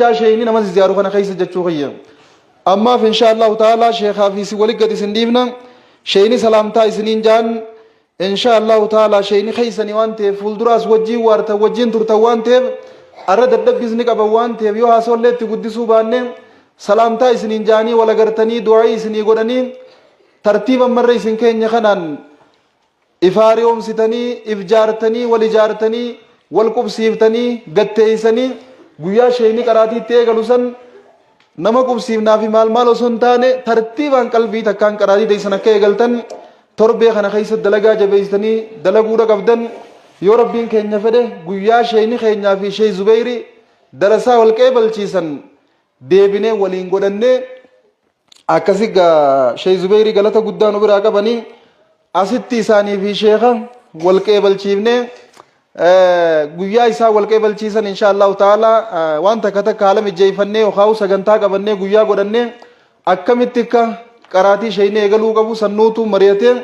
شيني نمز زيارو خنا خيس جتشوغيا أما في إن شاء الله تعالى شيخ حافظ ولقد سنديفنا شيني سلامتا سنين جان إن شاء الله تعالى شيني خيسني وانت فولدراس وجي وارتا وجين ترتا وانت أرد الدبزني كبا وانت يوها سولت قدسو بانه سلامتا سنين جاني ولا غرتني دعائي سني قراني ترتيبا مرة سنكين يخنان إفاريوم ستني إفجارتني ولجارتني والقبسيفتني قتيسني guyyaa sheeyni qaraatiitti eegalusan nama qubsiifnaa fi maal osoo hin taane tartiibaan qalbii takkaan qaraatii teessan akka eegaltan torbee kana keessa dalagaa jabeessanii dalaguudha qabdan yoo rabbiin keenya fedhe guyyaa sheeyni keenyaa fi sheey Zubeyri darasaa wal qeebalchiisan deebinee waliin godhannee akkasi sheey Zubeyri galata guddaa nu biraa qabanii asitti isaanii fi sheekha wal qeebalchiifnee guyyaa isaa wal qeebalchiisan inshallah taala wanta takka haala mijjeeffannee yookaan sagantaa qabannee guyyaa godhannee akkamitti akka qaraatii sheeyni eegaluu qabu sannuutu mari'atee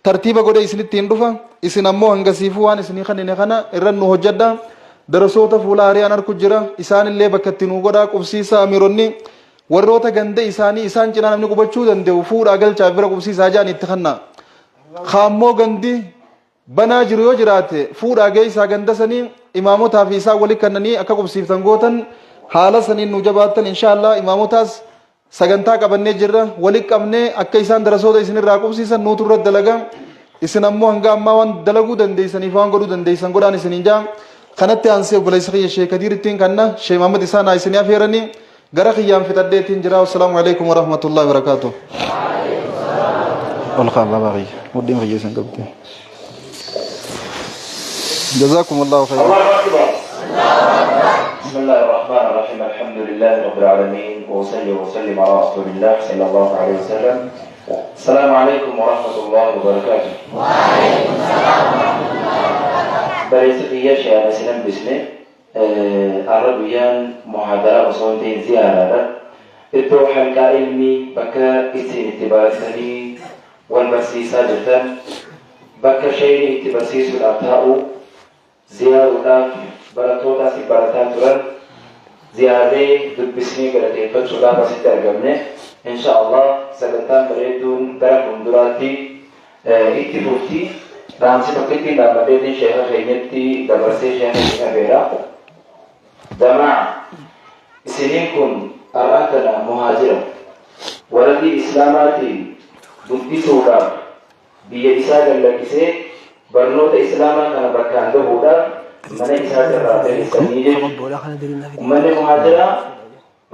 tartiiba godhee isinitti hin dhufa isin ammoo hangasiifuu waan isinii kanneen kana irra nu hojjedha darasoota fuula hari'aan harku jira isaanillee bakka itti nu godhaa qubsiisa amiironni warroota ganda isaanii isaan cinaa namni qubachuu danda'u fuudhaa galchaa bira qubsiisaa jaan itti kanna kaammoo gandi banaa jiru yoo jiraate fuudhaa geessaa ganda sanii imaamotaa fi isaa walii kannanii akka qubsiiftan gootan haala saniin nu jabaattan inshallah imaamotaas sagantaa qabannee jirra walii qabnee akka isaan darasoota isinirraa qubsiisan nuutu irra dalaga isin ammoo hanga ammaa waan dalaguu dandeessaniif waan godhuu dandeessan godhaan isiniin jaa kanatti aansee obboleessa kiyya Sheekh Kadiir ittiin kanna Sheekh Muhammad Isaanaa isinii afeeranii gara kiyyaan fixadheetiin jira wassalaamu alaikum warahmatullahi wabarakaatuh والخبر ودين في جسم قبته جزاكم الله خيرا بسم الله الرحمن الرحيم الحمد لله رب العالمين وصلي وسلم على رسول الله صلى الله عليه وسلم السلام عليكم ورحمة الله وبركاته وعليكم السلام ورحمة الله وبركاته بريسك يشيا نسلم باسمه عربيان محاضرة وصوتين زيارة التوحى العلمي بكى إسين اتباسني والبسيسة جدا بكى شيء اتباسيس الأطهاء زيارة براتوتا سي براتاتورا زيارة دبسني براتي فتشولا بسيطة أرقمنا إن شاء الله سلطان بريدون دركم دراتي اتفوتي رامسي بكتي لامدين شيخ خيمتي دبرسي شيخ خيمتي دماع سنينكم أراتنا مهاجرة ولدي إسلاماتي دبي سودا بيا إساءة اللكسي برنوت إسلاما كان بكان دهودا من إساءة الراتب السنية ومن مهاجرة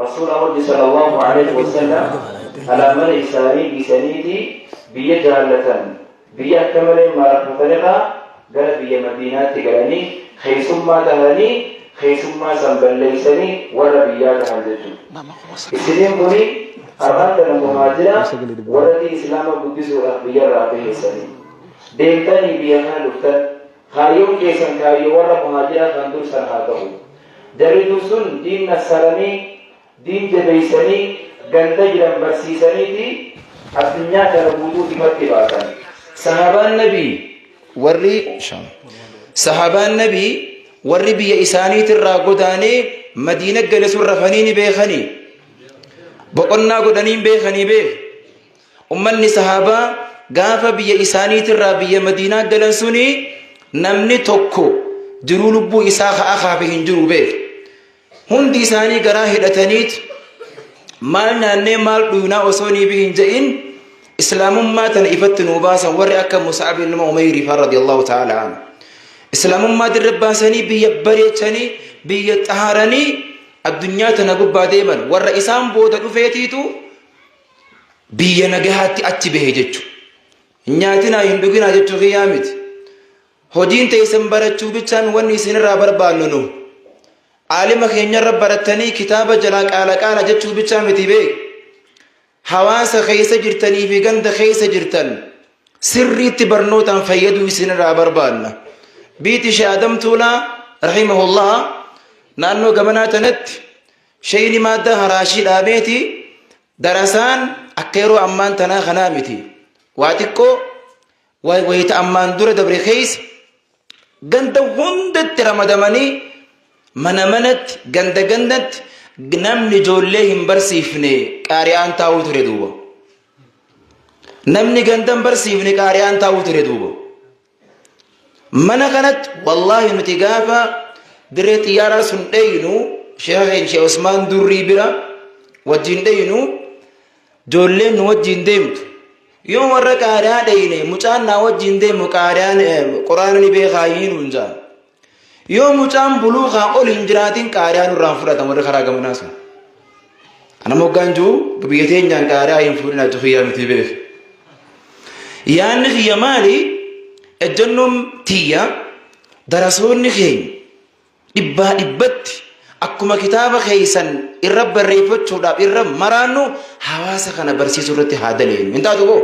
رسول الله صلى الله عليه وسلم على من إساني بسنيدي بيا جالة بيا كمل ما رفتنها قال بيا مدينة تقراني خيسما تهاني خيسما سنبل ليسني ولا بيا تهانجتو إسلام قولي أرادنا مهاجرة ولدي إسلام قدس بيا راتب السنية deemtanii biyya kana dhuftan kaayyoon keessan kaayyoo warra muhaajiraa kan dursan haa ta'u dariitu sun diin nassaranii diin jabeeysanii ganda jiran barsiisaniiti addunyaa kana guutuu ifatti baasan sahabaan nabii warri biyya isaaniitirraa godaanee madiina gale sun rafanii ni beekanii boqonnaa godhanii beekanii beek ummanni sahabaa gaafa biyya isaaniitirraa biyya madiinaa galan suni namni tokko jiruu lubbuu isaa ka'aafi hin jiru beek hundi isaanii garaa hidhataniit maal nyaannee maal dhuunaa osoo nii hin je'in islaamummaa tana ifatti nuu baasan warri akka Mus'ab ibn Umayr radiyallahu ta'ala anhu islaamummaa dirra baasanii biyya bareechanii biyya xaharanii addunyaa tana gubbaa deeman warra isaan booda dhufeetiitu biyya nagahaatti achi bahe jechuudha nyaatina hin dhuginaa jechuu kiyyaa miti hojiin teessan barachuu bichaan wanni isinirraa barbaannu nu aalima keenyarra barattanii kitaaba jalaa qaala jechuu bichaa miti beek hawaasa keessa jirtanii fi ganda keessa jirtan sirriitti barnootaan fayyaduu isinirraa barbaanna biiti Sheekh Adam Tuulaa rahimahullah naannoo gamanaa tanatti sheeyni maadda haraashii dhaabeeti darasaan akka yeroo ammaan tanaa kanaa miti واتكو ويت أمان دور دبر خيس جند هندت رمضاني منت جند namni ijoollee hin barsiifne qaari'aan taa'uu ture duuba. Namni gandan barsiifne qaari'aan taa'uu ture duuba. Mana kanatti wallaahi nuti gaafa dirree xiyyaaraa sun dheeynu Sheekh Usmaan Durrii bira wajjin dheeynu ijoolleen nu wajjin deemtu. Yoo warra qaari'aa dheeyne mucaan naa wajjin deemu qaari'aan quraana ni beekaa hiinuu jaan. Yoo mucaan buluuqaa ol hin jiraatin qaari'aan irraan fudhatan warra karaa gamanaa sun. Ana moggaan jiru biyya teenyaan qaari'aa hin fuudhinaa jiru yaa miti beeku. Yaanni kiyya maali? Ejjennoon tiyya darasoonni keenya dhibbaa dhibbatti akkuma kitaaba keessan irra barreeffachuudhaaf irra maraannu hawaasa kana barsiisuu irratti haa daleenu. Hin taatu boo?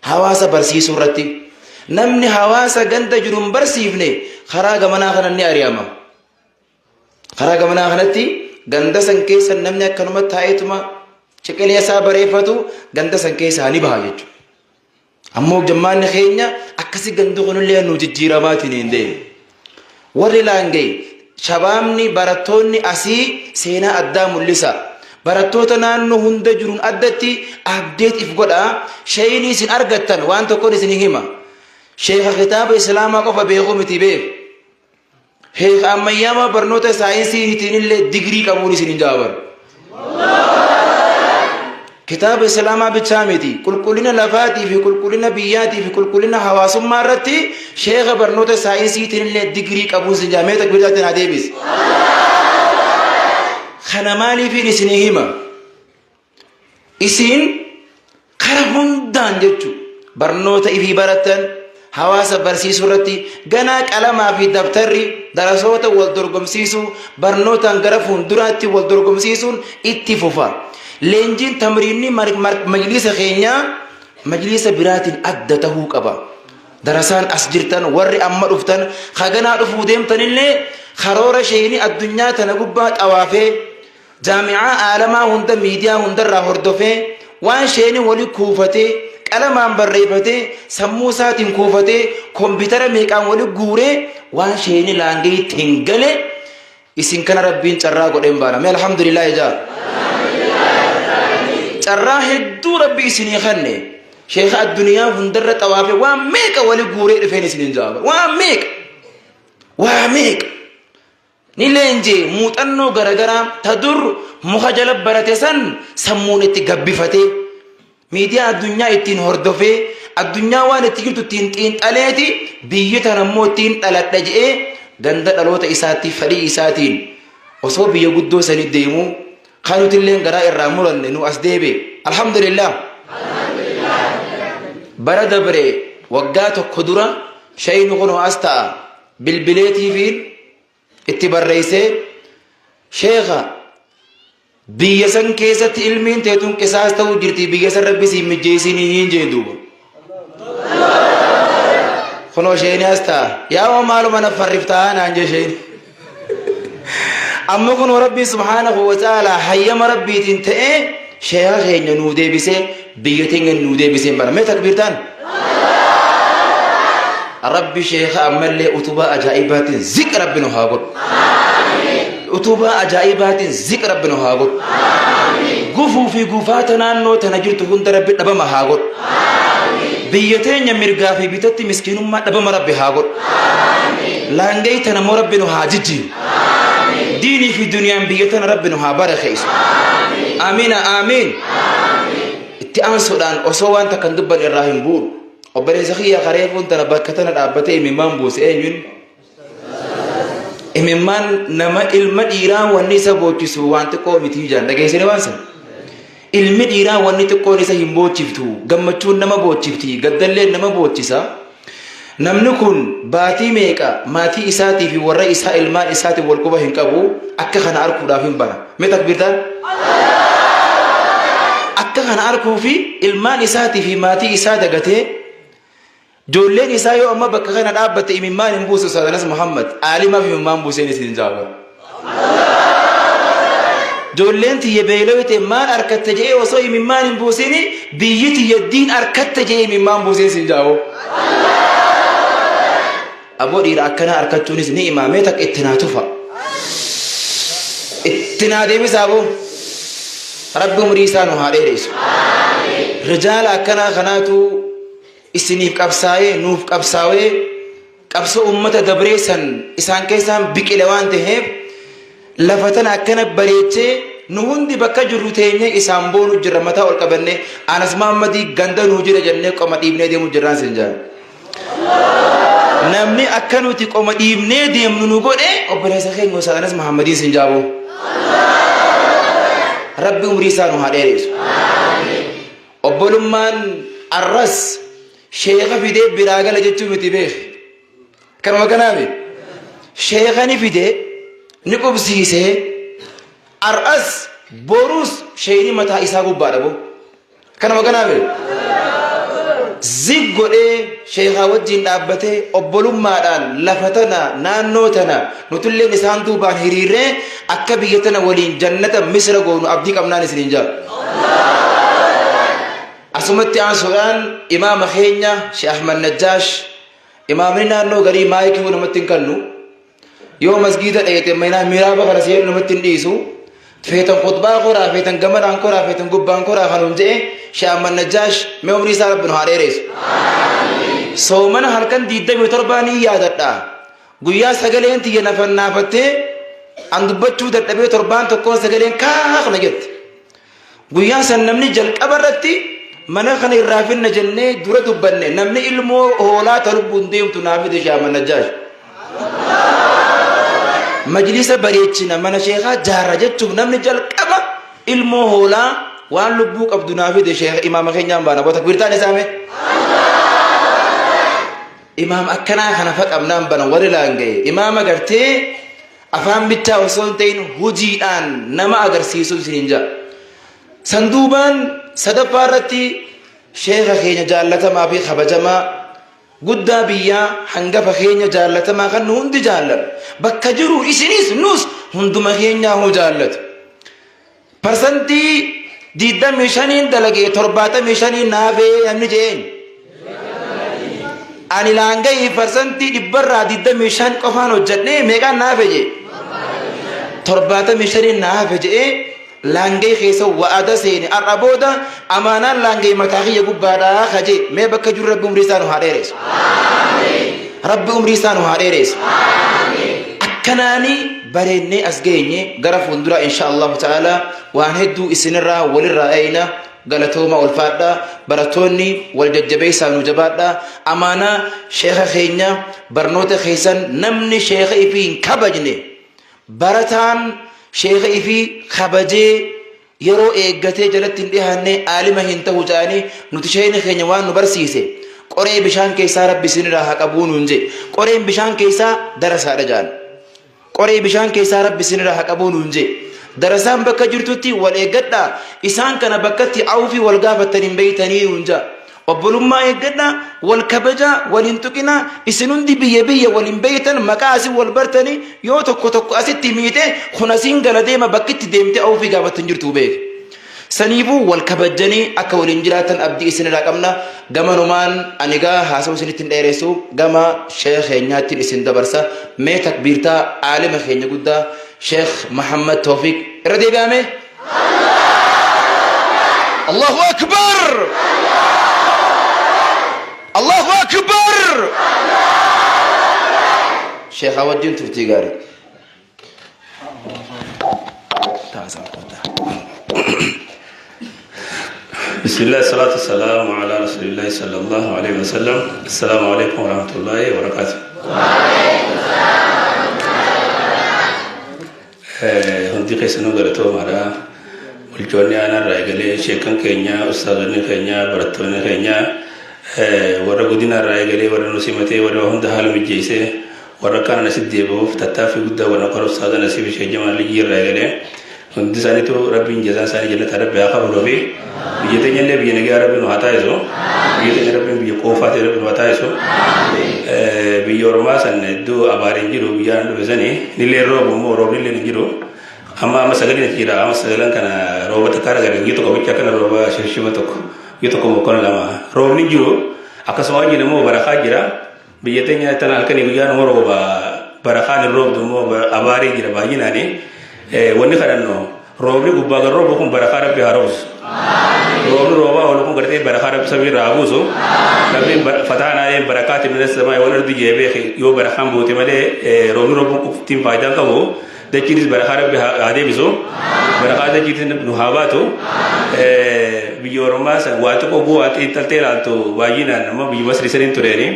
Hawaasa barsiisuu irratti. Namni hawaasa ganda jiru hin barsiifne karaa gamanaa kana ni ari'ama. Karaa gamanaa kanatti ganda san keessa namni akkanuma taa'eetuma ciqilee isaa bareeffatu ganda san keessaa ni baha jechuudha. Ammoo jammaanni keenya akkasi gandu kunillee nu jijjiiramaatiin hin deemu. Warri laangee shabaabni barattoonni asii seenaa addaa mul'isa. Barattoota naannoo hunda jiruun addatti abdeet if godha. Sheeyni isin argattan waan tokkoon isin hima. Sheekha kitaaba Islaamaa qofa beekuu miti beeku. Sheekha ammayyaama barnoota saayinsiitiin illee digirii qabuun isin hin jaabaru. Kitaaba Islaamaa bichaa miti. Qulqullina lafaatii fi qulqullina biyyaatii fi qulqullina hawaasummaa irratti sheekha barnoota saayinsiitiin illee digirii qabuun isin jaamee takbiiraatiin haa deebisi. Kana maaliifin isin hima? Isin kara hundaan jechuun barnoota ifii baratan hawaasa barsiisuu irratti ganaa qalamaa fi dabtarri darasoota wal dorgomsiisuu barnootaan gara fuulduraatti wal dorgomsiisuun itti fufa. Leenjiin tamriinni majlisa keenyaa majlisa biraatiin adda tahuu qaba. Darasaan as jirtan warri amma dhuftan haganaa dhufuu deemtanillee karoora sheeyni addunyaa tana gubbaa xawaafee jaami'aa aalamaa hunda miidiyaa hundarraa hordofee waan sheeyni wali kuufatee qalamaan barreeffatee sammuu isaatiin kuufatee koompitara meeqaan wali guuree waan sheeyni laangee ittiin gale isin kana rabbiin carraa godheen baana. Mee alhamdulillah ijaa. Carraa hedduu rabbi isinii kanne sheekha addunyaa hundarra xawaafee waan meeqa wali guuree dhufeen isiniin jaaba. Waan meeqa. Ni leenjee muuxannoo garagaraa ta dur muka jala barate san sammuun itti gabbifatee miidiyaa addunyaa ittiin hordofee addunyaa waan itti jirtu ittiin xiinxaleeti biyyi tan ammoo ittiin dhaladha je'ee ganda dhaloota isaatti fedhii isaatiin osoo biyya guddoo sanii deemuu kan nuti illee garaa irraa muranne nu as deebe. Alhamdulillah. Bara dabre waggaa tokko dura sheeyni kun as ta'a bilbileetiifiin itti barreessee sheekha biyya san keessatti ilmiin teetun qisaas ta'uu jirti biyya san rabbi siin mijjeesinii hin jeen duuba. Kunoo sheeyni as ta'a yaa maaluma na farriftaa naan jee sheeyni. Amma kun rabbi subhaanahu wa ta'ala hayyama rabbiitiin ta'ee sheekha keenya nuu deebisee biyya teenya nuu deebisee baramee takbiirtaan. Rabbi sheekha ammallee utubaa ajaa'ibaatiin ziq rabbi nu haa godhu. Utubaa ajaa'ibaatiin ziq rabbi nu haa godhu. Gufuu fi gufaata naannoo tana jirtu hunda rabbi dhabama haa godhu. Biyya teenya mirgaa fi bitatti miskiinummaa dhabama rabbi haa godhu. Laangee tana moo rabbi nu haa jijjiiru. Diinii fi duniyaan biyya tana rabbi nu haa barakeessu. Amiina amiin. Itti aansuudhaan osoo waan takkan dubban irraa hin buuru. Obboleessa kiyya kareefuun tana bakka tana dhaabbatee imimmaan buuse eenyuun? Imimmaan nama ilma dhiiraa wanni isa boochisu waan xiqqoo miti jaan dhageessine waan san. Ilmi dhiiraa wanni xiqqoon isa hin boochiftu gammachuun nama boochifti gaddalleen nama boochisa. Namni kun baatii meeqa maatii isaatii fi warra isaa ilmaan isaatii wal quba hin qabu akka kana arguudhaaf hin bara. Mee takbiirtaan? Akka kana arguu fi ilmaan isaatii fi maatii isaa dagatee ijoolleen isaa yoo amma bakka kana dhaabbate imimmaan hin buusu Saadanas Muhammad aalimaaf imimmaan buuseen isin jaaba. Ijoolleen tiyya beeloote maal harkatte jedhee osoo imimmaan hin buusin biyyi tiyya diin harkatte jedhee imimmaan buuseen isin jaabo. Aboo dhiira akkana harkachuunis ni imaamee takka itti naa tufa. ittinaa deebisaabo rabbi umrii isaa nu haa dheereessu rijaala akkanaa kanaatu isiniif qabsaa'ee nuuf qabsaa'ee qabsoo ummata dabreessan isaan keessaan biqile waan ta'eef lafatan akkana bareechee nu hundi bakka jirru teenye isaan boonu jirra mataa ol qabanne Anas Muhammadii ganda nuu jira jennee qoma dhiibnee deemu jirraan sin jaan namni akka nuti qoma dhiibnee deemnu nu godhe obboleessa keenya Ustaaz Anas Muhammadii sin jaabo rabbi umrii isaa nu haa dheereessu obbolummaan arras sheekha fidee biraa gala jechuu miti beek kanuma kanaafi sheekhani fidee ni qubsiisee ar'as boruus sheeyni mataa isaa gubbaadha bo kanuma kanaafi zig godhee sheekhaa wajjiin dhaabbatee obbolummaadhaan lafa tana naannoo tana nutulleen isaan duubaan hiriirree akka biyya tana waliin jannata misra goonu abdii qabnaan isiniin jaa asumatti aansuudhaan imaama keenya Sheekh Ahmad Najjaash imaamni naannoo garii maayikii namatti hin kennu yoo masgiida dheete maynaa miraaba kana seenu namatti hin dhiisu feetan khutbaa koraa feetan gamadaan koraa feetan gubbaan koraa kanuun jedhe Sheekh Ahmad Najjaash mee umrii isaa rabbi nu haa dheereessu soomana halkan 27 ni yaadadha guyyaa sagaleen tiyya nafannaafattee an dubbachuu dadhabee torbaan tokkoon sagaleen kaaqna jette guyyaa san namni jalqaba irratti mana kana irraa finna jennee dura dubbanne namni ilmoo hoolaa talubbuun deemtu naafide Sheekh Ahmad Najjaash majlisa bareechina mana sheekhaa jaarra jechuuf namni jalqaba ilmoo hoolaa waan lubbuu qabdu naafide Sheekh imaama keenyaan baana boo takbiirtaan isaame imaam akkanaa kana faqamnaan bana warri laanga'e imaama gartee afaan bichaa osoo hin ta'in hojiidhaan nama agarsiisuun isiniin jaa sanduubaan sadaffaa irratti sheekha keenya jaallatamaa fi kabajamaa guddaa biyyaa hangafa keenya jaallatamaa kan nu hundi jaallatu bakka jiru isinis nus hunduma keenyaa hoo jaallatu parsantii 25 dalagee 75 naafee namni jeen ani laanga'ii parsantii 125 qofaan hojjedhee meeqaan naafe jee 75 naafe jee laangee keessa wa'ada seeni ar'a booda amaanaan laangee mataa kiyya gubbaadhaa kaje mee bakka jiru rabbi umrii isaa nu haa dheereessu rabbi umrii isaa nu haa dheereessu akkanaani bareennee as geenye gara fuulduraa insha Allahu ta'ala waan hedduu isinirraa walirraa eeyna galatooma ulfaadhaa barattoonni wal jajjabeessaa nu jabaadhaa amaanaa sheekha keenya barnoota keessan namni sheekha ifii hin kabajne barataan sheekha ifii kabajee yeroo eeggatee jalatti hin dhiyaanne aalima hin ta'u jedhanii nuti sheekni keenya waan nu barsiise qoree bishaan keessaa rabbi isinirraa haa qabuu nuun jedhe qoreen bishaan keessaa darasaadha jedhan qoree bishaan keessaa rabbi isinirraa haa qabuu nuun jedhe darasaan bakka jirtutti wal eeggadhaa isaan kana bakkatti awfii wal gaafattan hin beeytanii nuun jedha obbolummaa eeggadhaa wal kabajaa wal hin tuqinaa isin hundi biyya wal hin beeytan maqaa asin wal bartanii yoo tokko asitti miite kun asiin gala deema bakkitti deemte awfii gaafattan jirtuu beeke saniifuu wal kabajanii akka waliin jiraatan abdii isinirraa qabna gamanumaan anigaa haasa'u isinitti hin dheeressu gama sheekh keenyaattiin isin dabarsa mee takbiirtaa aalima keenya guddaa Sheekh Muhammad Tawfiq irra deebi'ame Allahu Akbar Allahu Akbar Sheekh Awadin turtii gaarii بسم الله الصلاة والسلام على رسول الله صلى الله عليه وسلم السلام عليكم ورحمة الله وبركاته وعليكم السلام هندي قيسنا قرأتوا مرة والجوني أنا رأيقلي شيكان كينيا أستاذني كينيا برتوني كينيا ورا قدنا رأيقلي ورا نسيمتي ورا هند حال مجيسه ورا كان نسيب ديبو فتتافي قد ورا قرر أستاذ نسيب شيء جمال لي رأيقلي هندي ساني تو ربي جزان ساني جنة ربي آخر ربي بيجتني اللي بيجي ربي نهاتا يسوع بيجتني ربي بيجي كوفات ربي نهاتا يسوع بيورما سنة دو أبارين جرو بيجان بزني نيل روب مو روب نيل نجرو أما سجلنا كيرا أما سجلنا كنا روب تكارا كنا يتو كم كنا روب شرشيم تك يتو كم كنا لما روب نجرو أكسماه جينا مو بركة جرا بيجتني تنا كنا بيجان مو روب بركة نروب دو مو أبارين جرا باجي ناني wanni kadhannu roobni gubbaa gar roobu kun barakaa rabbi haa roobsu roobni roobaa oolu kun gartee barakaa rabbi samii irraa buusu rabbiin fataanaa barakaati minas samaa wal ardi jeebee yoo barakaan buute malee roobni roobu ittiin faayidaan qabu dachiinis barakaa rabbi haa deebisu barakaa dachiitis nu haa baatu biyya Oromaa san waa xiqqoo bu'aa xiinxaltee ilaaltu baay'inaan amma biyya Masrii saniin tureeni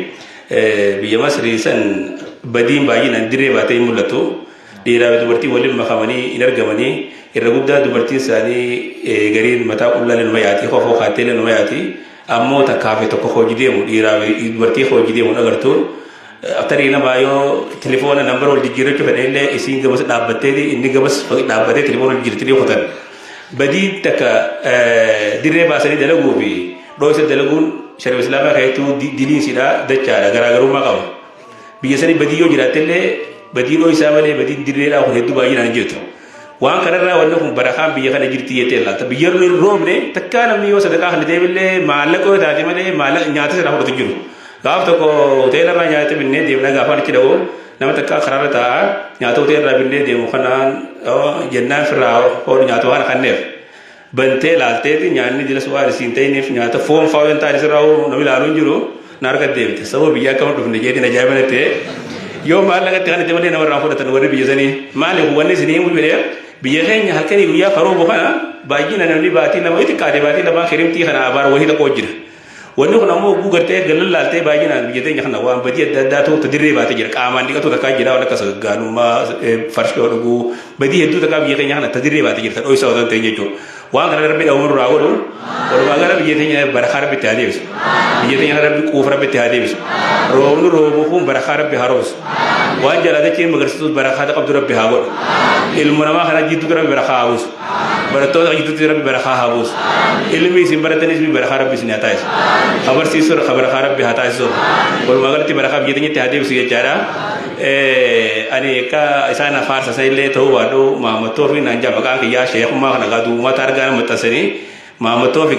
biyya Masrii san badiin baay'inaan dirree baatee hin mul'atu dhiiraa fi dubartii waliin makamanii hin argamanii irra guddaa dubartiin isaanii gariin mataa qullaa nama yaati kofoo kaattee nama yaati ammoo takkaafe tokko hojii deemu dhiiraa fi dubartii hojii deemu agartu tarii nama yoo telefoona nambar wal jijjiirrachuu fedhe illee isiin gabas dhaabbattee inni gabas dhaabbatee telefoona wal jijjiirtanii kutan badii takka dirree baasanii dalaguu fi dhoosa dalaguun shari'a islaamaa keessattuu diliinsidhaa dachaadha garaagarummaa qaba biyya sanii badii yoo jiraatte illee badii dhoosaa malee badii dirreedhaa kun hedduu baay'inaan jirtu waan kanarraa wanni kun barakaan biyya kana jirti jettee laata biyya roobne takkaa namni yoo sadaqaa kana deebillee maallaqa yoo taate malee maallaqa nyaata sana fudhatu jiru gaaf tokko hoteelarraa nyaata binnee deemna gaafaan achi dha'u nama takkaa karaarra taa'a nyaata hoteelarraa binnee deemu kanaan jennaan firraa hoodhu nyaata waan kanneef bantee laalteeti nyaanni dilas waan isiin ta'iniif nyaata foon fa'aa yoo ta'an isirraa namni ilaaluu hin jiru na arga deemte sababa biyya akkama dhufne jeetiin ajaa'iba ta'e yoo maallaqatti kan itti malee namarraa fudhatan warri biyya sanii maaliif wanni isinii himu jedhee biyya keenya halkanii guyyaa karoobu kana baay'ina namni baatii nama itti qaade baatii lamaa kirimtii kana abaar wahii tokko jira wanni kun ammoo oguu gartee galan laaltee baay'inaan biyya teenya kana waan badii adda addaatu dirree baatee jira qaamaan dhiqatu takkaa jira waan akka gaanummaa farshoo dhuguu badii hedduu takkaa biyya keenya kana dirree baatee jirta dho'isaa osoo hin ta'in jechuudha waan kana rabbi dhawuun irraa godhu walumaa gala biyya teenya barakaa rabbitti haa deebisu biyya teenya rabbi quufa rabbitti haa deebisu roobni roobuu kun barakaa rabbi haa roobsu waan jalaatachiin magarsiisuus barakaa qabdu rabbi haa godhu ilmu namaa kana jidduutti rabbi barakaa haa buusu barattoota jidduutti rabbi barakaa haa buusu ilmi isin baratanis barakaa rabbi isin haa taasisu habarsiisu barakaa rabbi haa taasisu walumaa galatti barakaa biyya teenyatti haa deebisu jechaadha ani ka isaan afaarsa sa illee ta'uu waadhu maamattoo fi naan jaa maqaan kiyyaa sheekummaa kana gaa duumata argaa maxxansanii maamattoo fi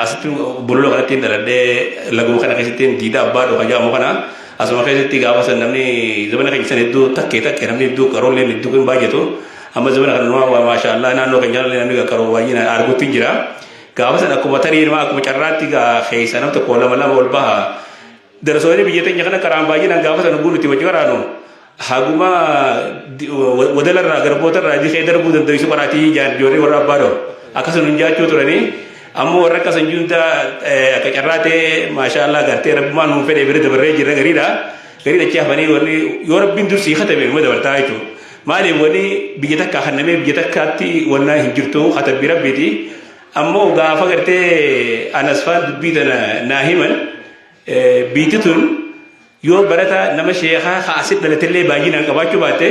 asitti bululoo kanatti dhaladhee laguma kana keessatti diida abbaa dhufa jaamu kana asuma keessatti gaafa san namni zamana keenya san hedduu takkee namni hedduu qaroolleen hedduu hin baay'atu amma zamana kana numaa maashaallah naannoo keenya namni qaroo baay'inaan arguutti jira gaafa san akkuma tarii nama akkuma carraatti gaa keessa nam tokko lama ol baha darasoonni biyya teenya kana karaan baay'inaan gaafa san guunutti wajji waraanu haguma wadalarraa garbootarraa dikee darbuu dandeessu qaraatii ijoollee warra abbaa dhoo akkasuma hin jaachuu turanii ammoo warra akkasan junta akka carraatee maashaallah gartee rabbumaan nuun fedhe bira dabarree jirra gariidha achi hafanii wanni yoo rabbiin dursii katame numa dabartaa jechuudha maaliif wanni biyya takka hannamee biyya takkaatti wannaa hin jirtu katabbii rabbiiti ammoo gaafa gartee anasfaan dubbii tana naa himan biitti tun yoo barata nama sheekaa kaasit dhalatillee baay'inaan qabaachuu baatte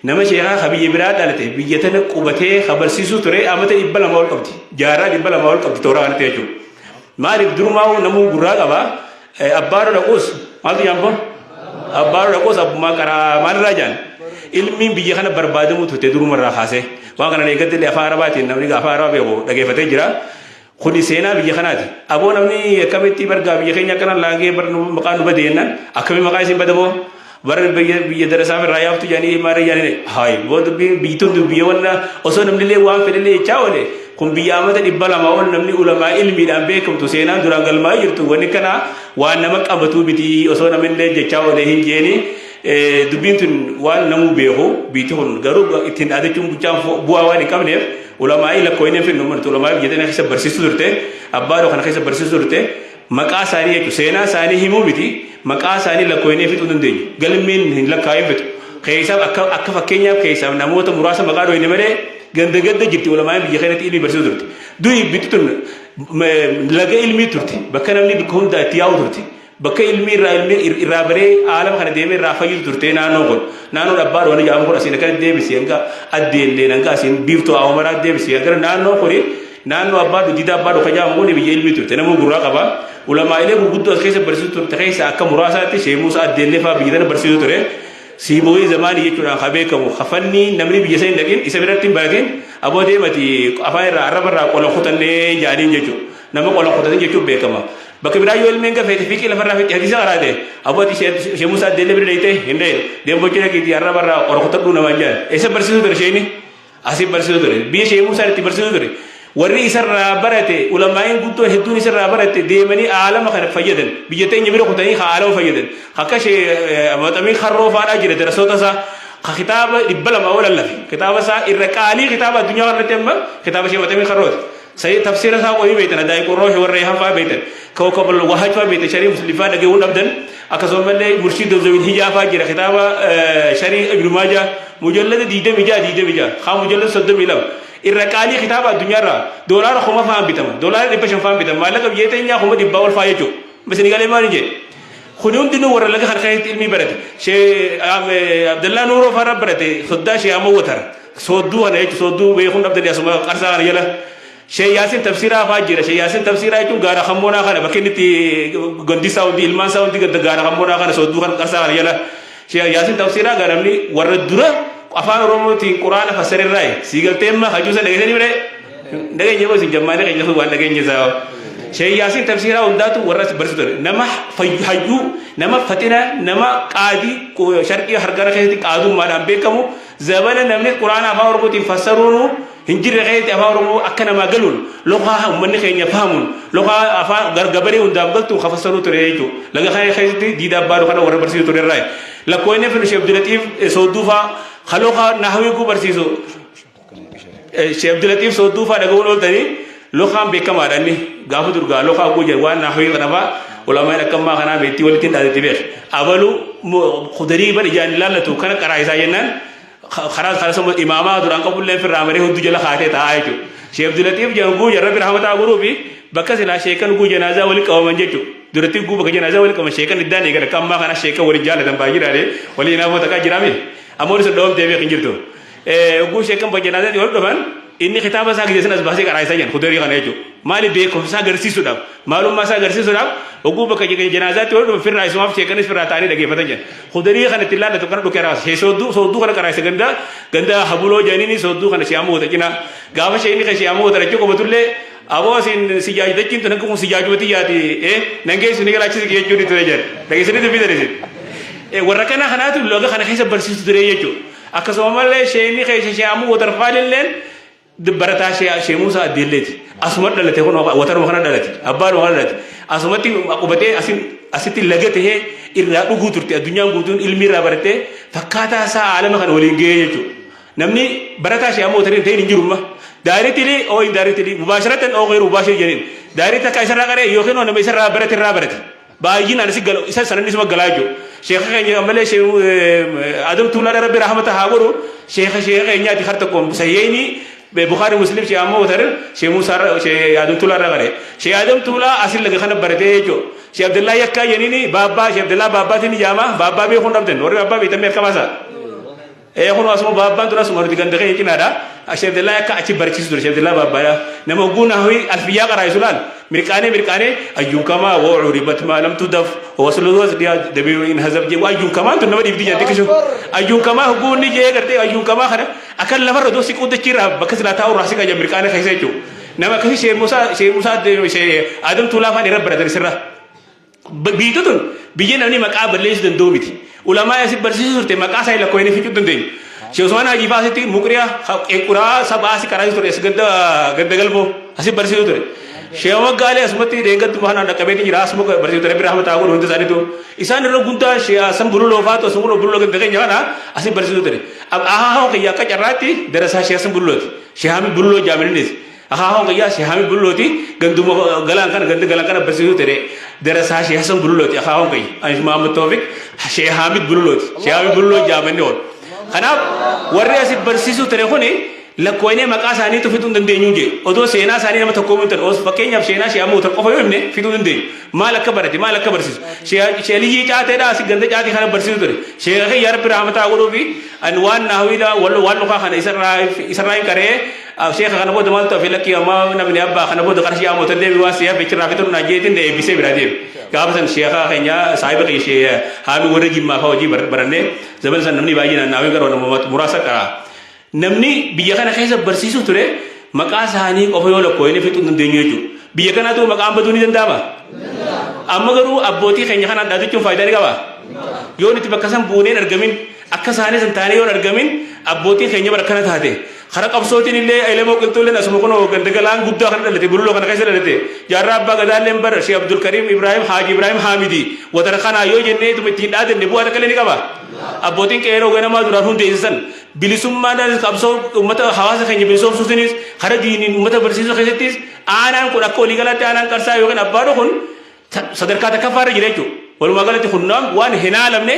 nama sheekaa ka biyya biraa dhalate biyya tana qubatee barsiisuu ture amata 200 ol qabdi jaaraa 200 ol qabdi tooraa kanatti jechuudha maaliif durumaa namuu gurraa qaba abbaadho dhaquus maaltu jaampo abbaadho dhaquus abbummaa qaraa maalirraa jaan ilmiin biyya kana barbaadamuu turte durumarraa kaasee waan kana eeggattillee afaan arabaatiin namni afaan arabaa beeku dhageeffatee jira kuni seenaa biyya kanaati aboo namni akkamitti bargaa biyya keenya akkana laangee maqaan nu badeennan akkami maqaa isin badamoo bara biyya darasaa irraa yaaftu jaanii maara jaanii haay booda biyyituun biyya wanna osoo namnillee waan fedhallee jechaa oole kun biyya amata 200 ol namni ulamaa ilmiidhaan beekamtu seenaan duraan galmaa jirtu wanni kana waan nama qabatu biti osoo namnillee jechaa oole hin jeeni dubbiin tun waan namuu beeku biitti kun garuu ittiin dhaadachuun buchaan bu'aa waan hin qabneef ulamaa lakkooyineen fi nummatu ulamaa biyya tana keessa barsiisuu turte abbaadho kana keessa barsiisuu turte maqaa isaanii jechuudha seenaa isaanii himuu miti maqaa isaanii lakkooyinee fixuu dandeenyu galmeen hin lakkaa'in fitu keessaaf akka fakkeenyaaf keessaaf namoota muraasa maqaa dhooyine malee ganda jirti ulamaan biyya kanatti ilmi barsiisuu turte du'i bitti tun laga ilmii turte bakka namni bakka hundaa itti yaa'u turte bakka ilmi irraa baree aalama kana deemee irraa fayyisu turte naannoo abbaadho wani jaamu kun asiin akka deebisi hanga addeellee hanga asiin biiftuu awwamaa deebisi gara naannoo kuni naannoo abbaadho dida abbaadho kajaamu kun biyya ilmii turte namuu gurraa qaba ulamaa ilee gurguddoo as keessa barsiisuu turte keessa akka muraasaatti sheemuusa addeellee fa'aa biyya tana barsiisuu ture siibooyii zamaanii jechuudhaan ka beekamu hafanni namni biyya sana hin dhaqin isa biratti hin baratin aboo deemati afaan irraa arraba irraa qola kutannee jaaniin jechuudha nama qola kutatan jechuun beekama bakka biraa yoo ilmeen gafeete fiiqii lafarraa fiiqii hadiisa qaraate abooti sheemuusa addeellee bira dheeyte hin dhee deembochi dhaqiitii arraba irraa qola kutadhuu namaan jaan isa barsiisuu ture sheeni asib barsiisu ture biyya Sheekh Muusaa itti barsiisu ture warri isarraa barate ulamaa'in guddoo hedduun isarraa barate deemanii aalama kana fayyadan biyya teenya bira kutanii aalama fayyadan akka maxamii harroo faadhaa jira darasoota isaa kitaaba 200 olallafi kitaaba isaa irra qaalii kitaaba addunyaa kanatti amma kitaaba Sheekh maxamii harrooti سيد تفسير ساقوي بيتنا دايك الروح والريحان فابيتن كوكب الوهج فابيتن شريف مسلفان دقيقون أبدن أكسر من لي مرشد زوين هجا فاجر خطابة شريف ابن ماجه مجلد ديده مجا خام مجلد صد ميلام الركالي خطابة الدنيا را دولار خما فهم بيتم دولار ريبشن فهم بيتم مالك بيجي يا خما دباول فايجو بس نقول ما نيجي خنون دينو ورا لك خرخيت علمي برد شيء عبد الله نورو فرب برد صدا شيء أمو وتر صدو أنا إيش صدو بيخون عبد الله سما قرصان يلا شيء ياسين تفسيره فاجر شيء ياسين تفسيره يجون غارا خمونا خانه بكنتي غندي ساودي إلمان ساودي غارا خمونا خانه صدو خان قرصان يلا شيء ياسين تفسيره غارمني ورا درا أفان رومتي قرآن فسر الرأي سيقل تيمة خجوسا نجسني بره نجي نجيبه سنجمعنا نجي نجيبه وانا نجي نجيبه شيء ياسين تفسيره ونداتو ورا برسدر نما حيو نما فتنا نما قادي شرقي هرجرة كذي قادو ما نام بيكمو زبالة نمني القرآن أفان رومتي فسرونه هنجر غيرت أفان رومو أكنا ما قالون لغة من خير يفهمون لغة أفان غرغبري وندام قلتو خفسروا تريجو لغة خير ديدا بارو خنا ورا برسدر تريراي لكوينه في الشيخ عبد اللطيف سودوفا خلوقا نحوي کو برسيسو شيخ عبد اللطيف سودوفا دغول ولتني لوخام بكم ادني غافو درغا لوخا کو جوان نحوي غنفا علماء كما خنا بيتي ولتين دادتي بيخ اولو خدري بن جان لالتو كان قرايسا ينن خلاص امامه دران قبول لين في رامري هدو جلا خاته تايتو شيخ عبد اللطيف جنبو يا رب رحمته غروبي بكس لا شيكن جو جنازه ولي قوم جتو درتي جو بك جنازه ولي قوم شيكن داني غير كم ما خنا شيكن ورجال دم باجيراري ولي نامو تكا جرامي amor se dom tebe kinjirto go shekam ba janaza di wado ban inni khitaba sa gide sanas basi karai sayan khudari kan ejo mali be ko sa garsi sudam malum ma sa garsi sudam go ba ka janaza ti wado firna isma fi kan firna tani dage fatajan khudari kan tilala to kan do kera he so du kan karai saganda ganda habulo janini so du kan siamu ta kina gawa sheyni ka siamu ta rajko ko batulle abo sin sijaj dakin to nan ko sijaj wati yati nange sunigala chi ge jodi to rejer dage sini to bidare warrakana khanatu loga khana khaysa barsitu direyecho akasomale sheyni khaysa shamu watar falillen dibbarata shay Musa adilleti asmat dalate kono watar khana dalati abbaru khana dalati asmati akubate asiti lagate he irra dugu turti adunya gudun ilmi rabarate fakata sa alama khana wali geyecho namni barata shamu watar tay njuruma directly o indirectly mubasharatan o ghayr mubashir janin directa kaysara gare yokhino na mesara barate باجين أنا سجل إسا سنة نسمع جلاجو شيخ كأني أمله شيء آدم تولا ربي رحمته هاغورو شيخ كأني أتي خرطكم سيئني ببخاري مسلم شيء أمه وثر شيء موسى شيء آدم تولا رغره شيء آدم تولا أصل لقى خنا برده جو شيء عبد الله يكا ينيني بابا شيء عبد الله بابا تني جامع بابا بيخون ربدن وري بابا بيتمير كماسا خونو اسمه بابا ترى سمر دكان دكان يكين هذا شيء عبد الله يكا أشي بركيس دور شيء عبد الله بابا نما قونا هوي ألفيا كراي سلال مركاني أيون كما وعربت ما لم تدف وصلوا dia debi in hazab je ayun kama to nabi di jante kisho ayun kama hugo ni je garte ayun kama khana akal lafar do siku de chira bakas la taw rasika je mirkane khaise chu nama kasi Sheikh Musa de Sheikh Adam tula fa ni rabbara dar sirra bi to tun biye nani maqabal lees den domiti ulama ya si barsi surte maqasa ila ko ni fi tudun de Sheikh Usman aji fasiti mukriya ekura sabasi karai sur es ganda galbo asi barsi sur Shewa gale asmati dengat mahana na kabeti jiras mo bersi terapi rahmat aku untuk saat itu isan ro gunta shea sambululo fato sambululo ke dege nyana asi bersi tere ab aha ke ya ka jarati derasa shea sambululo shehami bululo jaminis aha ke ya shehami bululo ti gandumo galankan bersi tere derasa shea sambululo ti aha ke ay Muhammad Taufik shehami bululo jaminol kana warre asi bersi tere khoni لكوينه مقاساني تفيدون دندينيوجي أدو سينا ساني نما تقومون تروس فكين يب سينا شيء أمو ترقفه يومني فيدون دندين ما لك برتي ما لك برسيس شيء ليه جاته دا أسيق جنده جاتي خانة برسيس تري شيء كي يارب رحمة أقوله في أنوان نهويدا وان لقى خانة إسرائيل كره شيء خانة بود مال تفيلك يا ما نبني أبا خانة بود قرشي أمو تدي بواسيا بيشر رافتون ناجيتين ده بيسي براديم كابسن شيء خانة سايب كي شيء هامي ورجيم ما فوجي برانه زبون سن نبني باجي ناوي كرونه مراسة كرا namni biyya kana keessa barsiisu ture maqaa isaanii qofa yoo lakkoofne fitu dandeenyu jechuudha. Biyya kanaatu maqaan baduu ni danda'ama. Amma garuu abbootii keenya kana adda jechuun faayidaa ni qaba. Yoo nuti bakka san buuneen argamin akka isaanii san taanee yoo argamin abbootii keenya bara kana taate خرق أبصوتين اللي أيلمو قلتوا لنا سمكونو قندقلان قبضة خرق لتي بلولو خنا كيسر لتي جارة أبا قدال لمبر شيخ عبد الكريم إبراهيم حاج إبراهيم حامدي وترخنا يو جنة تمتين آد النبوة تكلني كبا أبوتين كيرو غنا ما درارون ديسن بلسوم ما دار كابسو أمتا حواس خنجي بلسوم سوسينيس خرج دين أمتا برسيسو خيستيس أنا كون أكولي غلطة أنا كرسا يوغن أبارو خن صدر كاتا كفار جريتو ولما غلطة خنام وان هنا لمنه